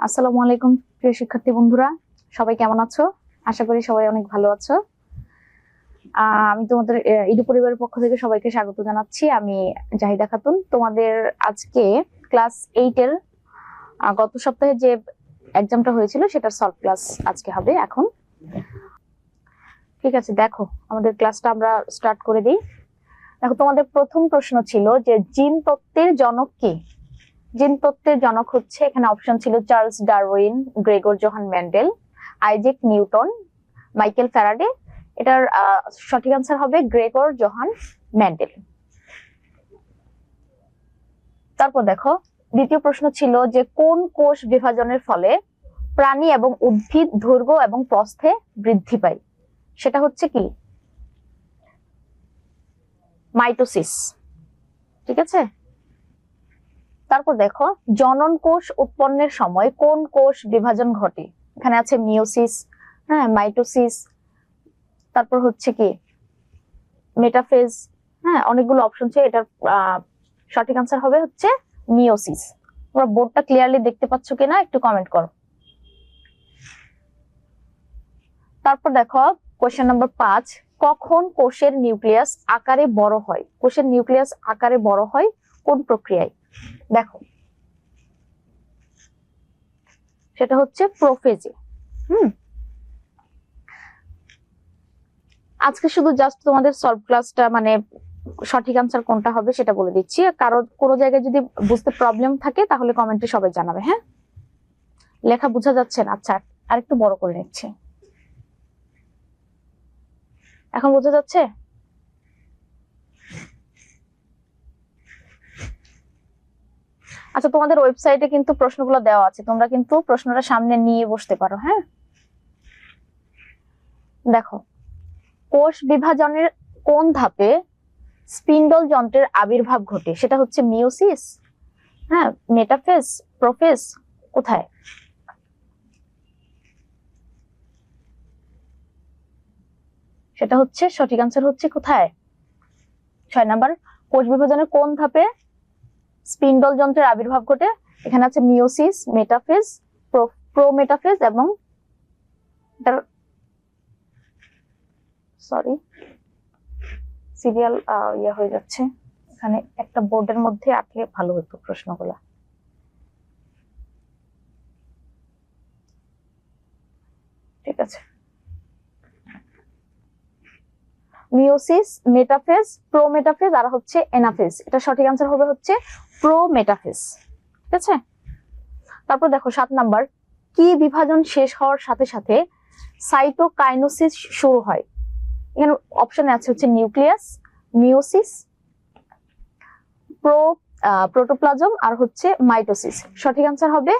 আসসালামু আলাইকুম প্রিয় শিক্ষার্থী বন্ধুরা, সবাই কেমন আছো? আশা করি সবাই অনেক ভালো আছো। আমি তোমাদের ইডু পরিবারের পক্ষ থেকে সবাইকে স্বাগত জানাচ্ছি। আমি জাহিদা খাতুন। তোমাদের আজকে ক্লাস 8 এর গত সপ্তাহে যে এক্সামটা হয়েছিল সেটার সলভ ক্লাস আজকে হবে। এখন ঠিক আছে, দেখো আমাদের ক্লাসটা আমরা স্টার্ট করে দিই। দেখো, তোমাদের প্রথম প্রশ্ন ছিল যে জিন তত্ত্বের জনক কে? জিন তত্ত্বের জনক হচ্ছে, এখানে অপশন ছিল Charles Darwin, Gregor Johann Mendel, Isaac Newton, Michael Faraday. এটার সঠিক আনসার হবে গ্রেগর জোহান মেন্ডেল। তারপর দেখো, দ্বিতীয় প্রশ্ন ছিল যে কোন কোষ বিভাজনের ফলে প্রাণী এবং উদ্ভিদ দৈর্ঘ্য এবং প্রস্থে বৃদ্ধি পায়? সেটা হচ্ছে কি মাইটোসিস। ঠিক আছে। তারপর দেখো, জনন কোষ উৎপন্নের সময় কোন কোষ বিভাজন ঘটে? এখানে আছে মিওসিস, মাইটোসিস, তারপর হচ্ছে কি মেটাফেজ। অনেকগুলো অপশন আছে। এটার সঠিক আনসার হবে হচ্ছে মিওসিস। তোমরা বোর্ডটা ক্লিয়ারলি দেখতে পাচ্ছ কিনা একটু কমেন্ট করো। তারপর দেখো কোশ্চেন নাম্বার 5, কখন কোষের নিউক্লিয়াস আকারে বড় হয়? কোষের নিউক্লিয়াস আকারে বড় হয় কোন প্রক্রিয়ায়? দেখো, সেটা হচ্ছে প্রোফেজে। আজকে শুধু জাস্ট তোমাদের সলভ ক্লাসটা, মানে সঠিক আনসার কোনটা হবে সেটা বলে দিচ্ছি। কারো কোনো জায়গায় যদি বুঝতে প্রবলেম থাকে তাহলে কমেন্টে সবাই জানাবে। হ্যাঁ, লেখা বোঝা যাচ্ছে না? আচ্ছা, আরেকটু বড় করে নিচ্ছি। এখন বোঝা যাচ্ছে? আচ্ছা, তোমাদের ওয়েবসাইটে কিন্তু প্রশ্নগুলো দেওয়া আছে, তোমরা কিন্তু প্রশ্নটা সামনে নিয়ে বসতে পারো। হ্যাঁ, দেখো, কোষ বিভাজনের কোন ধাপে স্পিন্ডল যন্ত্রের আবির্ভাব ঘটে? সেটা হচ্ছে মিওসিস, মেটাফেজ, প্রোফেজ, কোথায়? সেটা হচ্ছে সঠিক আনসার হচ্ছে কোথায়? 6 নাম্বার, কোষ বিভাজনের কোন ধাপে স্পিন্ডল যন্ত্রের আবির্ভাব ঘটে? এখানে আছে মিওসিস, মেটাফেজ, প্রোমেটাফেজ এবং সরি সিরিয়াল হয়ে যাচ্ছে। এখানে একটা বোর্ডের মধ্যে আটলে ভালো হতো প্রশ্নগুলো। ঠিক আছে, মিওসিস, মেটাফেজ, প্রোমেটাফেজ আর হচ্ছে এনাফেজ। এটা সঠিক আনসার হবে হচ্ছে প্রোমেটাফেজ। ঠিক আছে। তারপর দেখো 7 নাম্বার, কি বিভাজন শেষ হওয়ার সাথে সাথে সাইটোকাইনোসিস শুরু হয়? এখানে অপশনে আছে হচ্ছে নিউক্লিয়াস, মিওসিস, প্রোটোপ্লাজম আর হচ্ছে মাইটোসিস। সঠিক আনসার হবে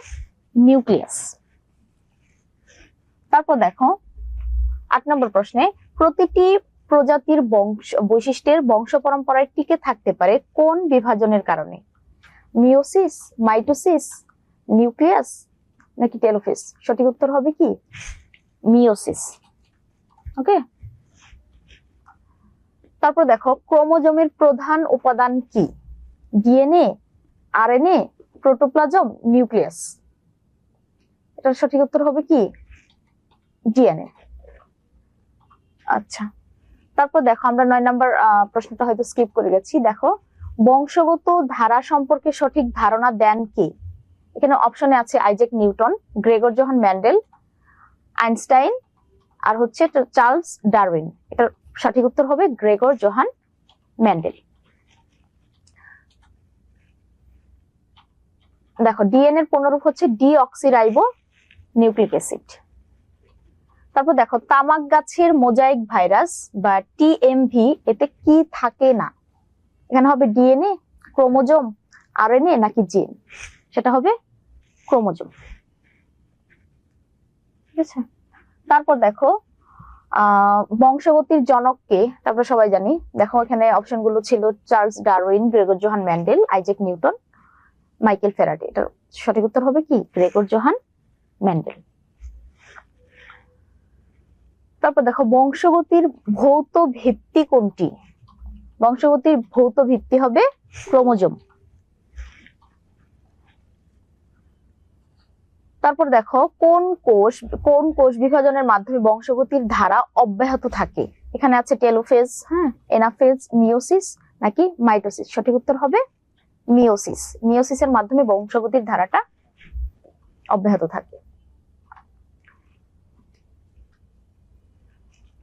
নিউক্লিয়াস। তারপর দেখো 8 নম্বর প্রশ্নে, প্রতিটি প্রজাতির বৈশিষ্ট্যের বংশ পরম্পরায় টিকে থাকতে পারে কোন বিভাজনের কারণে? মিওসিস, মাইটোসিস, নিউক্লিয়াস নাকি টেলোফেজ? সঠিক উত্তর হবে কি মিওসিস। ওকে। তারপর দেখো, ক্রোমোজোমের প্রধান উপাদান কি? DNA, RNA, protoplasm, nucleus? এটার সঠিক উত্তর হবে কি ডিএনএ। আচ্ছা, তারপর দেখো আমরা 9 নাম্বার প্রশ্নটা হয়তো স্কিপ করে গেছি। দেখো, বংশগত ধারা সম্পর্কে সঠিক ধারণা দেন কে? এখানে অপশনে আছে Isaac Newton, Gregor Johann Mendel, Einstein আর হচ্ছে চার্লস ডারউইন। এটার সঠিক উত্তর হবে গ্রেগর জোহান মেন্ডেল। দেখো, ডিএনএ এর পুনরূপ হচ্ছে ডিঅক্সিরাইবো নিউক্লিক অ্যাসিড। তারপর দেখো, তামাক গাছের মোজাইক ভাইরাস বা টিএমভি এতে কি থাকে না? এখানে হবে ডিএনএ, ক্রোমোজোম, আরএনএ নাকি জিন? সেটা হবে ক্রোমোজোম। ঠিক আছে। তারপর দেখো, বংশগতির জনক কে? তারপর সবাই জানি। দেখো, এখানে অপশন গুলো ছিল Charles Darwin, Gregor Johann Mendel, Isaac Newton, Michael Faraday. এটার সঠিক উত্তর হবে কি গ্রেগর জোহান মেন্ডেল। তারপর দেখো, বংশগতির ভৌত ভিত্তি কোনটি? বংশগতির ভৌত ভিত্তি হবে ক্রোমোজোম। তারপর দেখো কোন কোষ বিভাজনের মাধ্যমে বংশগতির ধারা অব্যাহত থাকে। এখানে আছে টেলোফেজ, হ্যাঁ, এনাফেজ, মিওসিস নাকি মাইটোসিস। সঠিক উত্তর হবে মিওসিস। মিওসিসের মাধ্যমে বংশগতির ধারাটা অব্যাহত থাকে।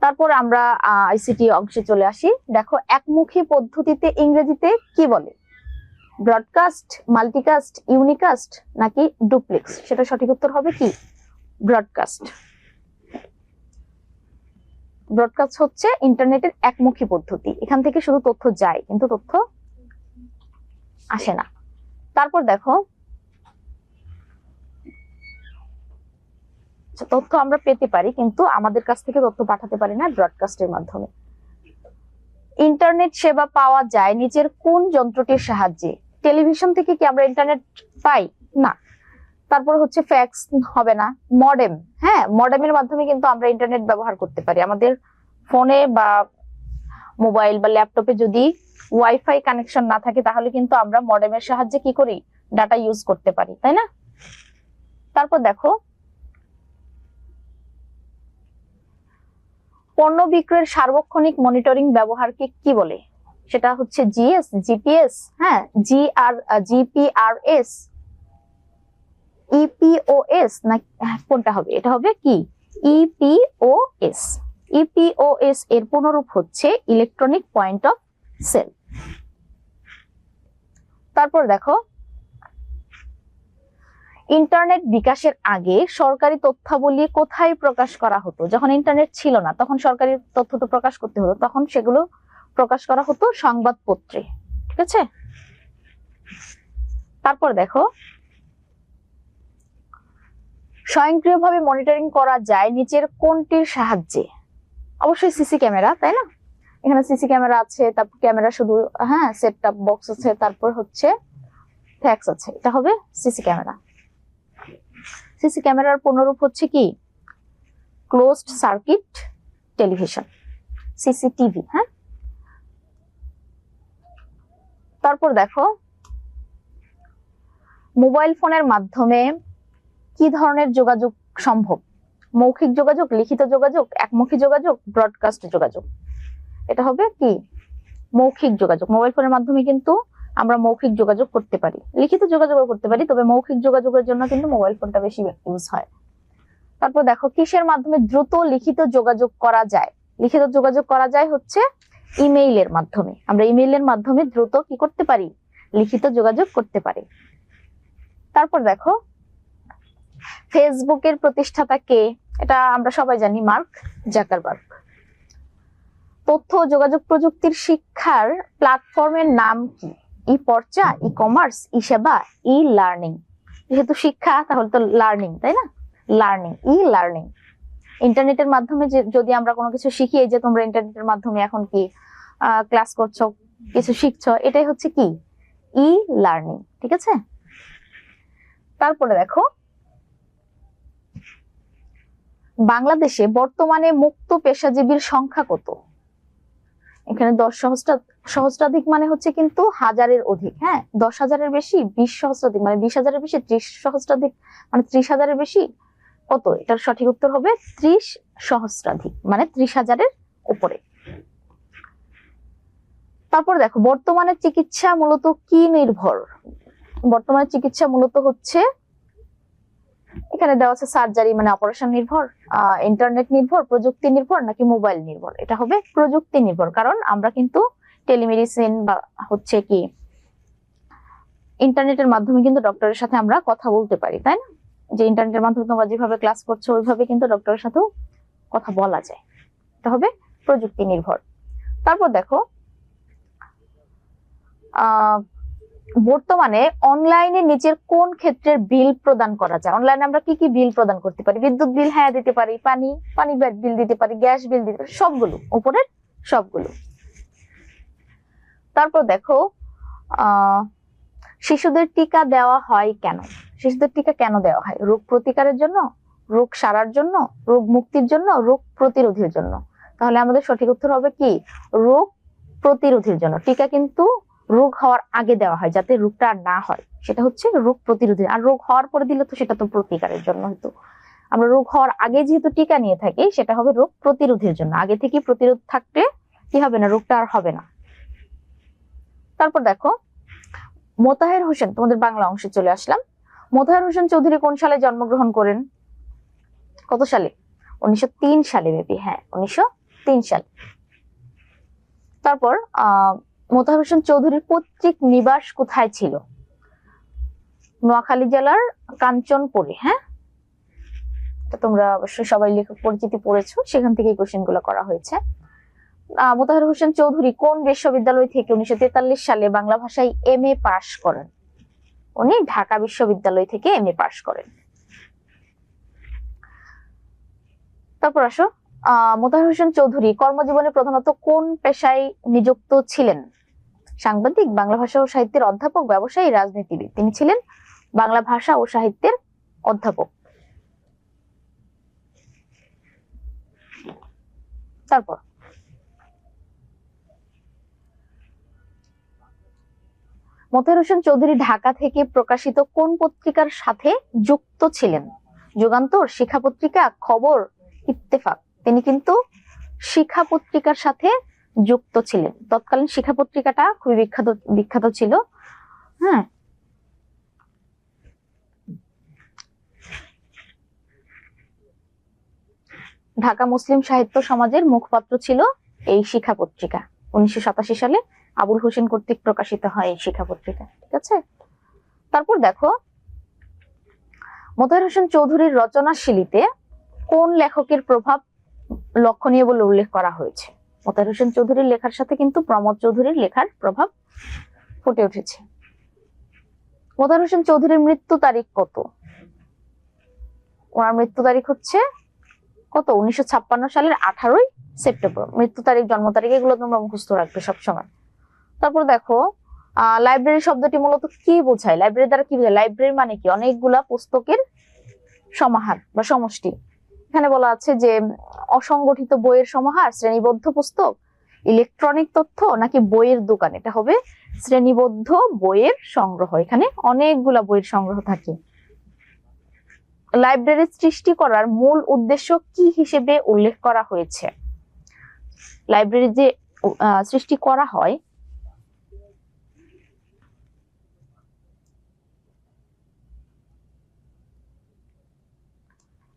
তারপর আমরা আইসিটি অংশে চলে আসি। দেখো একমুখী পদ্ধতিতে ইংরেজিতে কি বলে? ব্রডকাস্ট, মাল্টিকাস্ট, ইউনিকাস্ট নাকি ডুপ্লেক্স। সেটা সঠিক উত্তর হবে কি ব্রডকাস্ট। ব্রডকাস্ট হচ্ছে ইন্টারনেটের একমুখী পদ্ধতি, এখান থেকে শুধু তথ্য যায় কিন্তু তথ্য আসে না। তারপর দেখো তথ্য আমরা পেতে পারি কিন্তু আমাদের কাছ থেকে তথ্য পাঠাতে পারি না ব্রডকাস্টের মাধ্যমে। ইন্টারনেট সেবা পাওয়া যায় নিচের কোন যন্ত্রটির সাহায্যে? টেলিভিশন থেকে কি আমরা ইন্টারনেট পাই? না। তারপর হচ্ছে ফ্যাক্স হবে না, মডেম, হ্যাঁ, মডেমের মাধ্যমে কিন্তু আমরা ইন্টারনেট ব্যবহার করতে পারি। আমাদের ফোনে বা মোবাইল বা ল্যাপটপে যদি ওয়াইফাই কানেকশন না থাকে তাহলে কিন্তু আমরা মডেমের সাহায্যে কি করি ডাটা ইউজ করতে পারি, তাই না? তারপর দেখো পণ্য বিক্রয়ের সার্বক্ষণিক মনিটরিং ব্যবহারকে কি বলে? সেটা হচ্ছে জিএস, জিপিএস, হ্যাঁ, জিপিআরএস, ইপিওএস না কোনটা হবে? এটা হবে কি ইপিওএস। ইপিওএস এর পুনরূপ হচ্ছে ইলেকট্রনিক পয়েন্ট অফ সেল। তারপর দেখো ইন্টারনেট বিকাশের আগে সরকারি তথ্যাবলী কোথায় প্রকাশ করা হতো? যখন ইন্টারনেট ছিল না তখন সরকারি তথ্য তো প্রকাশ করতে হতো, তখন সেগুলো প্রকাশ করা হতো সংবাদপত্রে, ঠিক আছে? তারপর দেখো স্বয়ংক্রিয়ভাবে মনিটরিং করা যায় নিচের কোনটির সাহায্যে? অবশ্যই সিসি ক্যামেরা, তাই না? এখানে সিসি ক্যামেরা আছে, তারপর ক্যামেরা শুধু, হ্যাঁ, সেট টপ বক্স আছে, তারপর হচ্ছে ফ্যাক্স আছে, এটা হবে সিসি ক্যামেরা। সিসি ক্যামেরার পুনরূপ হচ্ছে কি ক্লোজড সার্কিট টেলিভিশন, সিসিটিভি, হ্যাঁ। তারপর দেখো মোবাইল ফোনের মাধ্যমে কি ধরনের যোগাযোগ সম্ভব? মৌখিক যোগাযোগ, লিখিত যোগাযোগ, একমুখী যোগাযোগ, ব্রডকাস্ট যোগাযোগ। এটা হবে কি মৌখিক যোগাযোগ। মোবাইল ফোনের মাধ্যমে কিন্তু আমরা মৌখিক যোগাযোগ করতে পারি, লিখিত যোগাযোগও করতে পারি, তবে মৌখিক যোগাযোগের জন্য কিন্তু মোবাইল ফোনটা বেশি ইউজ হয়। তারপর দেখো কিসের মাধ্যমে দ্রুত লিখিত যোগাযোগ করা যায়? লিখিত যোগাযোগ করা যায় হচ্ছে ইমেইলের মাধ্যমে। আমরা ইমেইলের মাধ্যমে দ্রুত কি করতে পারি লিখিত যোগাযোগ করতে পারি। তারপর দেখো ফেসবুকের প্রতিষ্ঠাতা কে? এটা আমরা সবাই জানি, মার্ক জাকারবার্গ। তথ্য ও যোগাযোগ প্রযুক্তির শিক্ষার প্ল্যাটফর্মের নাম কি? ই পর্চা, ই কমার্স, ই সেবা, ই লার্নিং। যেহেতু শিক্ষা তাহলে তো লার্নিং, তাই না? Learning, e learning. ইন্টারনেটের মাধ্যমে যদি আমরা কোনো কিছু শিখি, এই যে তোমরা ইন্টারনেটের মাধ্যমে এখন কি ক্লাস করছো, কিছু শিখছো, এটাই হচ্ছে কি ই লার্নিং, ঠিক আছে? তারপরে দেখো বাংলাদেশে বর্তমানে মুক্ত পেশাজীবীর সংখ্যা কত? এখানে 10 সহস্রাধিক মানে হচ্ছে কিন্তু হাজারের অধিক, হ্যাঁ, 10,000-এর বেশি, 20 সহস্রাধিক মানে 20,000-এর বেশি, 30 সহস্রাধিক মানে 30,000-এর বেশি, কত? এটার সঠিক উত্তর হবে 30 সহস্রাধিক মানে 30,000-এর উপরে। তারপর দেখো বর্তমানে চিকিৎসা মূলত কি নির্ভর? বর্তমানে চিকিৎসা মূলত হচ্ছে, এখানে দেওয়া আছে সার্জারি মানে অপারেশন নির্ভর, ইন্টারনেট নির্ভর, প্রযুক্তি নির্ভর নাকি মোবাইল নির্ভর। এটা হবে প্রযুক্তি নির্ভর, কারণ আমরা কিন্তু টেলিমেডিসিন বা হচ্ছে কি ইন্টারনেটের মাধ্যমে কিন্তু ডক্টরের সাথে আমরা কথা বলতে পারি, তাই না? যে ইন্টারনেটের মাধ্যমে তোমরা যেভাবে ক্লাস করছো ওইভাবে কিন্তু ডক্টরের সাথেও কথা বলা যায়। এটা হবে প্রযুক্তি নির্ভর। তারপর দেখো বর্তমানে অনলাইনে নিচের কোন ক্ষেত্রের বিল প্রদান করা যায়? অনলাইনে আমরা কি কি বিল প্রদান করতে পারি? বিদ্যুৎ বিল, হ্যাঁ, দিতে পারি, পানি বিল দিতে পারি, গ্যাস বিল দিতে পারি, সবগুলো, উপরের সবগুলো। তারপর দেখো শিশুদের টিকা দেওয়া হয় কেন? শিশুদের টিকা কেন দেওয়া হয়? রোগ প্রতিকারের জন্য, রোগ সারার জন্য, রোগ মুক্তির জন্য, রোগ প্রতিরোধের জন্য। তাহলে আমাদের সঠিক উত্তর হবে কি রোগ প্রতিরোধের জন্য। টিকা কিন্তু রোগ হওয়ার আগে দেওয়া হয় যাতে রোগটা আর না হয়, সেটা হচ্ছে রোগ প্রতিরোধী। আর রোগ হওয়ার পরে দিলে তো সেটা তো প্রতিকারের জন্য হতো। আমরা রোগ হওয়ার আগে যেহেতু টিকা নিয়ে থাকি, সেটা হবে রোগ প্রতিরোধের জন্য। আগে থেকে প্রতিরোধ থাকলে কি হবে না, রোগটা আর হবে না। তারপর দেখো মোতাহের হোসেন, তোমাদের বাংলা অংশে চলে আসলাম। মোতাহের হোসেন চৌধুরী কোন সালে জন্মগ্রহণ করেন? কত সালে? 1903 সালে বেবি, হ্যাঁ 1903 সালে। তারপর মোতাহার হোসেন চৌধুরীর পৈতৃক নিবাস কোথায় ছিল? নোয়াখালী জেলার কাঞ্চনপুরে। হ্যাঁ, তোমরা অবশ্যই সবাই লেখক পরিচিতি পড়েছো, সেখান থেকে কোশ্চেন গুলো করা হয়েছে। মোতাহার হোসেন চৌধুরী কোন বিশ্ববিদ্যালয় থেকে 1943 সালে বাংলা ভাষায় MA পাশ করেন? উনি ঢাকা বিশ্ববিদ্যালয় থেকে MA পাশ করেন। তারপর আসো, মোতাহার হোসেন চৌধুরী কর্মজীবনে প্রধানত কোন পেশায় নিযুক্ত ছিলেন? সাংবাদিক, বাংলা ভাষা ও সাহিত্যের অধ্যাপক, ব্যবসায়ী, রাজনীতিবিদ। তিনি ছিলেন বাংলা ভাষা ও সাহিত্যের অধ্যাপক। তারপর মোতাহার হোসেন চৌধুরী ঢাকা থেকে প্রকাশিত কোন পত্রিকার সাথে যুক্ত ছিলেন? যুগান্তর, শিক্ষা পত্রিকা, খবর, ইত্তেফাক। তিনি কিন্তু শিক্ষা পত্রিকার সাথে যুক্ত ছিলেন। তৎকালীন শিক্ষা পত্রিকাটা খুবই বিখ্যাত ছিল। হ্যাঁ, ঢাকা মুসলিম সাহিত্য সমাজের মুখপাত্র ছিল এই শিক্ষা পত্রিকা। 1987 সালে আবুল হোসেন কর্তৃক প্রকাশিত হয় এই শিক্ষা পত্রিকা। ঠিক আছে। তারপর দেখো মোতাহার হোসেন চৌধুরীর রচনাশৈলীতে কোন লেখকের প্রভাব লক্ষণীয় বলে উল্লেখ করা হয়েছে? মোতাহার হোসেন চৌধুরীর লেখার সাথে কিন্তু প্রমোদ চৌধুরীর লেখার প্রভাব ফুটে উঠেছে। মোতাহার হোসেন চৌধুরীর মৃত্যু তারিখ কত? ওনার মৃত্যু তারিখ হচ্ছে কত? 1956 সালের 18ই সেপ্টেম্বর। মৃত্যু তারিখ, জন্ম তারিখ এগুলো তোমরা মুখস্থ রাখবে সবসময়। তারপর দেখো লাইব্রেরি শব্দটি মূলত কি বোঝায়? লাইব্রেরি দ্বারা কি বোঝায়? লাইব্রেরি মানে কি? অনেকগুলা পুস্তকের সমাহার বা সমষ্টি। এখানে বলা আছে যে অসংগঠিত বইয়ের সমাহার, শ্রেণীবদ্ধ পুস্তক, ইলেকট্রনিক তথ্য, নাকি বইয়ের দোকান। এটা হবে শ্রেণীবদ্ধ বইয়ের সংগ্রহ। এখানে অনেকগুলা বইয়ের সংগ্রহ থাকে। লাইব্রেরি সৃষ্টি করার মূল উদ্দেশ্য কি হিসেবে উল্লেখ করা হয়েছে? লাইব্রেরি যে সৃষ্টি করা হয়,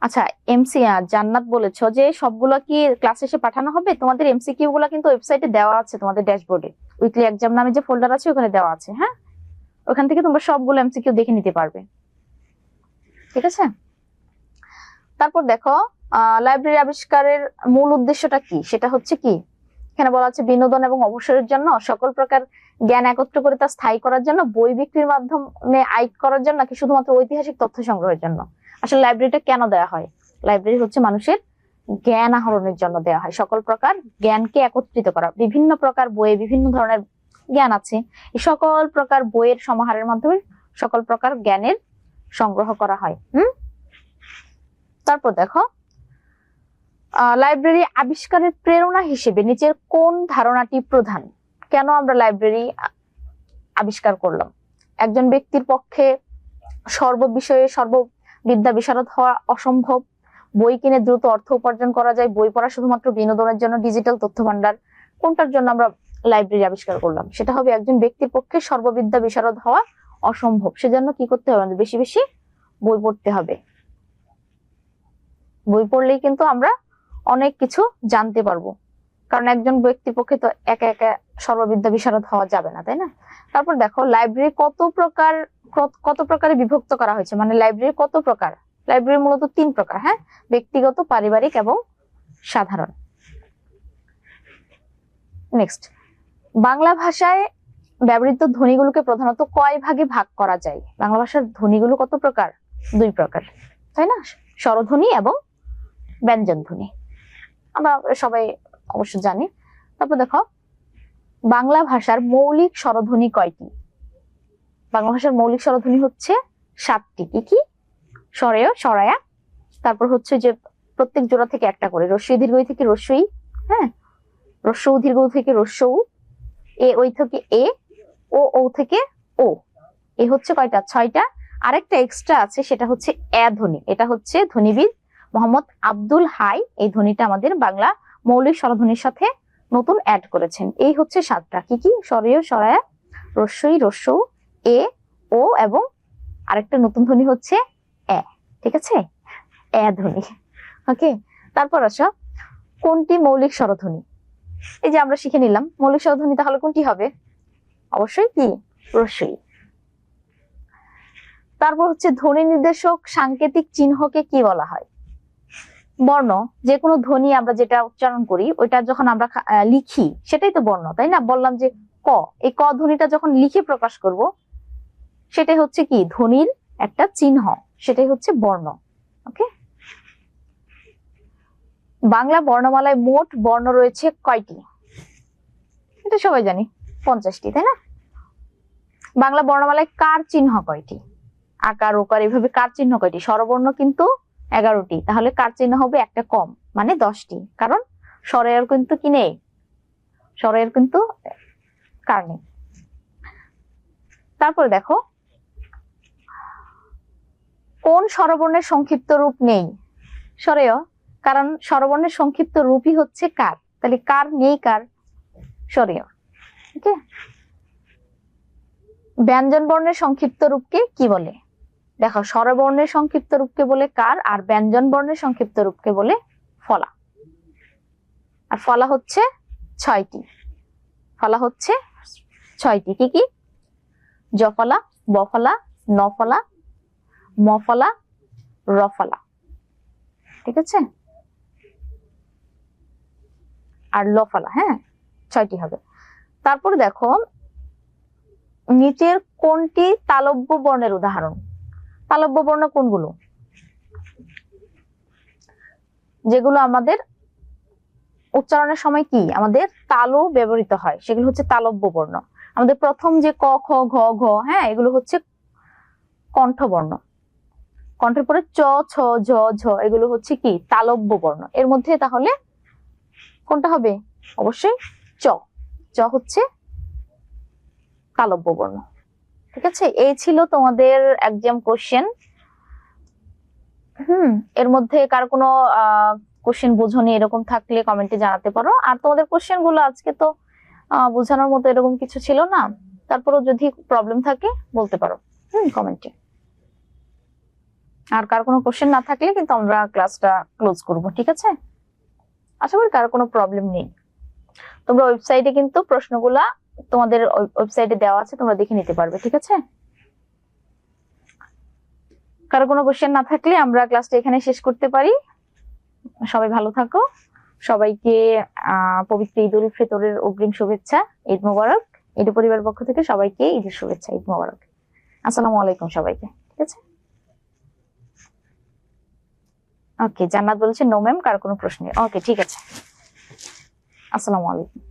আচ্ছা এমসি জান্নাত বলেছো যে সবগুলো কি ক্লাস শেষে পাঠানো হবে? তোমাদের এমসিকিউ গুলা কিন্তু ওয়েবসাইটে দেওয়া আছে, তোমাদের ড্যাশবোর্ডে উইকলি এক্সাম নামে যে ফোল্ডার আছে ওখানে দেওয়া আছে। হ্যাঁ, ওখান থেকে তোমরা সবগুলো এমসিকিউ দেখে নিতে পারবে। ঠিক আছে। তারপর দেখো লাইব্রেরি আবিষ্কারের মূল উদ্দেশ্যটা কি? সেটা হচ্ছে কি, এখানে বলা আছে বিনোদন এবং অবসরের জন্য, সকল প্রকার জ্ঞান একত্র করে তা স্থায়ী করার জন্য, বই বিক্রির মাধ্যমে আয় করার জন্য, নাকি শুধুমাত্র ঐতিহাসিক তথ্য সংগ্রহের জন্য? আসলে লাইব্রেরিটা কেন দেওয়া হয়? লাইব্রেরি হচ্ছে মানুষের জ্ঞান আহরণের জন্য দেওয়া হয়। সকল প্রকার জ্ঞানকে একত্রিত করা, বিভিন্ন প্রকার বইয়ে বিভিন্ন ধরনের জ্ঞান আছে, এই সকল প্রকার বইয়ের সমাহারের মাধ্যমে সকল প্রকার জ্ঞানের সংগ্রহ করা হয়। তারপর দেখো লাইব্রেরি আবিষ্কারের প্রেরণা হিসেবে নিচের কোন ধারণাটি প্রধান? কেন আমরা লাইব্রেরি আবিষ্কার করলাম? একজন ব্যক্তির পক্ষে সর্ববিষয়ে সর্ববিদ্যা বিশারদ হওয়া অসম্ভব, বই কিনে দ্রুত অর্থ উপার্জন করা যায়, বই পড়া শুধুমাত্র বিনোদনের জন্য, ডিজিটাল তথ্য ভান্ডার। কোনটার জন্য আমরা লাইব্রেরি আবিষ্কার করলাম? সেটা হবে একজন ব্যক্তির পক্ষে সর্ববিদ্যা বিশারদ হওয়া অসম্ভব, সেজন্য কি করতে হবে? আমাদের বেশি বেশি বই পড়তে হবে। বই পড়লেই কিন্তু আমরা অনেক কিছু জানতে পারবো, কারণ একজন ব্যক্তির পক্ষে তো একা একা সর্ববিদ্যা বিশারদ হওয়া যাবে না, তাই না? তারপর দেখো লাইব্রেরি কত প্রকারে বিভক্ত করা হয়েছে, মানে লাইব্রেরি কত প্রকার? লাইব্রেরি মূলত 3 প্রকার। হ্যাঁ, ব্যক্তিগত, পারিবারিক এবং সাধারণ। নেক্সট, বাংলা ভাষায় ব্যবহৃত ধ্বনিগুলোকে প্রধানত কয় ভাগে ভাগ করা যায়? বাংলা ভাষার ধ্বনিগুলো কত প্রকার? 2 প্রকার, তাই না? স্বরধ্বনি এবং ব্যঞ্জন ধ্বনি, আমরা সবাই অবশ্য জানি। তারপর দেখো বাংলা ভাষার মৌলিক স্বরধ্বনি কয়টি? বাংলা ভাষার মৌলিক স্বরধ্বনি হচ্ছে 7টি। কি কি? স্বরেয়, স্বরায়া, তারপর হচ্ছে যে প্রত্যেক জোড়া থেকে একটা করে, রস্যই দীর্ঘই থেকে রস্যই, হ্যাঁ, রস্য দীর্ঘ থেকে রস্য, এ ওই থেকে এ, ও ও থেকে ও, এই হচ্ছে কয়টা? 6টা। আরেকটা এক্সট্রা আছে, সেটা হচ্ছে এ ধ্বনি। এটা হচ্ছে ধ্বনিবিদ মোহাম্মদ আব্দুল হাই এই ধ্বনিটা আমাদের বাংলা মৌলিক স্বরধ্বনির সাথে নতুন অ্যাড করেছেন। এই হচ্ছে 7টা। কি কি? স্বরীয়, স্বরায়া, রস্যই, রস্য, এ, ও এবং আরেকটা নতুন ধ্বনি হচ্ছে এ। ঠিক আছে, এ ধ্বনি। ওকে, তারপর আসো কোনটি মৌলিক স্বরধ্বনি? এই যে আমরা শিখে নিলাম মৌলিক স্বরধ্বনি, তাহলে কোনটি হবে? অবশ্যই কি? রস্যই। তারপর হচ্ছে ধ্বনি নির্দেশক সাংকেতিক চিহ্নকে কি বলা হয়? বর্ণ। যে কোনো ধ্বনি আমরা যেটা উচ্চারণ করি ওইটা যখন আমরা লিখি সেটাই তো বর্ণ, তাই না? বললাম যে ক, এই ক ধ্বনিটা যখন লিখে প্রকাশ করব সেটাই হচ্ছে কি? ধ্বনির একটা চিহ্ন, সেটাই হচ্ছে বর্ণ। ওকে, বাংলা বর্ণমালায় মোট বর্ণ রয়েছে কয়টি? এটা সবাই জানি, 50টি, তাই না? বাংলা বর্ণমালায় কার চিহ্ন কয়টি? আকার, ওকার, এভাবে কার চিহ্ন কয়টি? স্বরবর্ণ কিন্তু 11টি, তাহলে কার চিহ্ন হবে একটা কম, মানে 10টি। কারণ স্বরের কিন্তু কি নেই, স্বরের কিন্তু কার নেই। তারপরে দেখো কোন স্বরবর্ণের সংক্ষিপ্ত রূপ নেই? স্বরেয়, কারণ স্বরবর্ণের সংক্ষিপ্ত রূপই হচ্ছে কার। তাহলে কার নেই? কার? স্বরেয়। ওকে, ব্যঞ্জন বর্ণের সংক্ষিপ্ত রূপকে কি বলে? দেখো, স্বরবর্ণের সংক্ষিপ্ত রূপকে বলে কার, আর ব্যঞ্জন বর্ণের সংক্ষিপ্ত রূপকে বলে ফলা। আর ফলা হচ্ছে 6টি। ফলা হচ্ছে 6টি। কি কি? জফলা, বফলা, নফলা, মফলা, রফলা। ঠিক আছে, আর লফলা। হ্যাঁ, 6টি হবে। তারপর দেখো নিচের কোনটি তালব্য বর্ণের উদাহরণ? তালব্য বর্ণ কোনগুলো? যেগুলো আমাদের উচ্চারণের সময় কি আমাদের তালু ব্যবহৃত হয়, সেগুলো হচ্ছে তালব্য বর্ণ। আমাদের প্রথম যে ক, খ, ঘ, ঘ, হ্যাঁ, এগুলো হচ্ছে কণ্ঠবর্ণ। কণ্ঠের পরে চ, ছ, ঝ, ঝ, এগুলো হচ্ছে কি? তালব্য বর্ণ। এর মধ্যে তাহলে কোনটা হবে? অবশ্যই চ। চ হচ্ছে তালব্য বর্ণ। ঠিক আছে, এই ছিল তোমাদের এক্সাম কোশ্চেন। এর মধ্যে কার কোনো কোশ্চেন বোঝনি এরকম থাকলে কমেন্টে জানাতে পারো। আর তোমাদের কোশ্চেন গুলো আজকে তো বোঝানোর মতো এরকম কিছু ছিল না, তারপরেও যদি প্রবলেম থাকে বলতে পারো কমেন্টে। আর কার কোনো কোশ্চেন না থাকলে কিন্তু আমরা ক্লাসটা ক্লোজ করব। ঠিক আছে, আশা করি কার কোনো প্রবলেম নেই। তোমরা ওয়েবসাইটে কিন্তু প্রশ্নগুলা তোমাদের ওয়েবসাইটে দেওয়া আছে, তোমরা দেখে নিতে পারবে। ঠিক আছে, কারো কোনো কোশ্চেন না থাকলে আমরা ক্লাসটা এখানে শেষ করতে পারি। সবাই ভালো থাকো। সবাইকে পবিত্র ঈদ উল ফিতরের অগ্রিম শুভেচ্ছা। ঈদ মোবারক। ঈদ পরিবারের পক্ষ থেকে সবাইকে ঈদের শুভেচ্ছা। ঈদ মোবারক। আসসালামু আলাইকুম সবাইকে। ঠিক আছে, ওকে। জান্নাত বলছে নো ম্যাম, কার কোনো প্রশ্ন নেই। ওকে, ঠিক আছে। আসসালামু আলাইকুম।